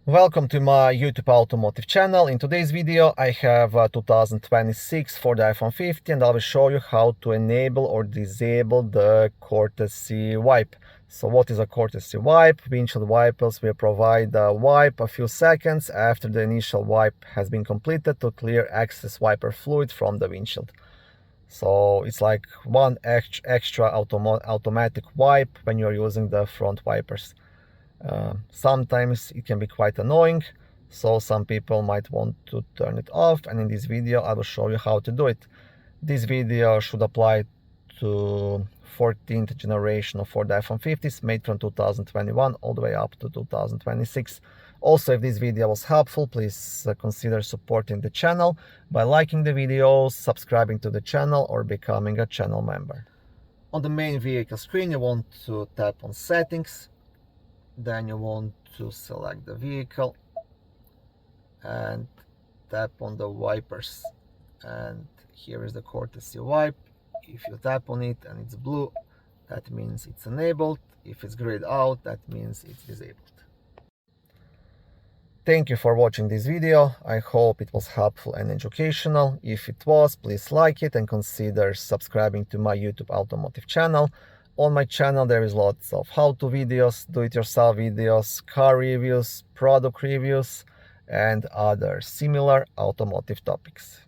Welcome to my YouTube automotive channel. In today's video I have a 2026 Ford F-150 and I will show you how to enable or disable the courtesy wipe. So what is a courtesy wipe? Windshield wipers will provide a wipe a few seconds after the initial wipe has been completed to clear excess wiper fluid from the windshield. So it's like one extra automatic wipe when you're using the front wipers. Sometimes it can be quite annoying, so some people might want to turn it off, and in this video I will show you how to do it. This video should apply to 14th generation of Ford F-150s made from 2021 all the way up to 2026. Also, if this video was helpful, please consider supporting the channel by liking the videos, subscribing to the channel, or becoming a channel member. On the main vehicle screen you want to tap on settings. Then you want to select the vehicle and tap on the wipers, and here is the courtesy wipe. If you tap on it and it's blue, that means it's enabled. If it's grayed out, that means it's disabled. Thank you for watching this video. I hope it was helpful and educational. If it was, please like it and consider subscribing to my YouTube automotive channel. On my channel there is lots of how-to videos, do-it-yourself videos, car reviews, product reviews, and other similar automotive topics.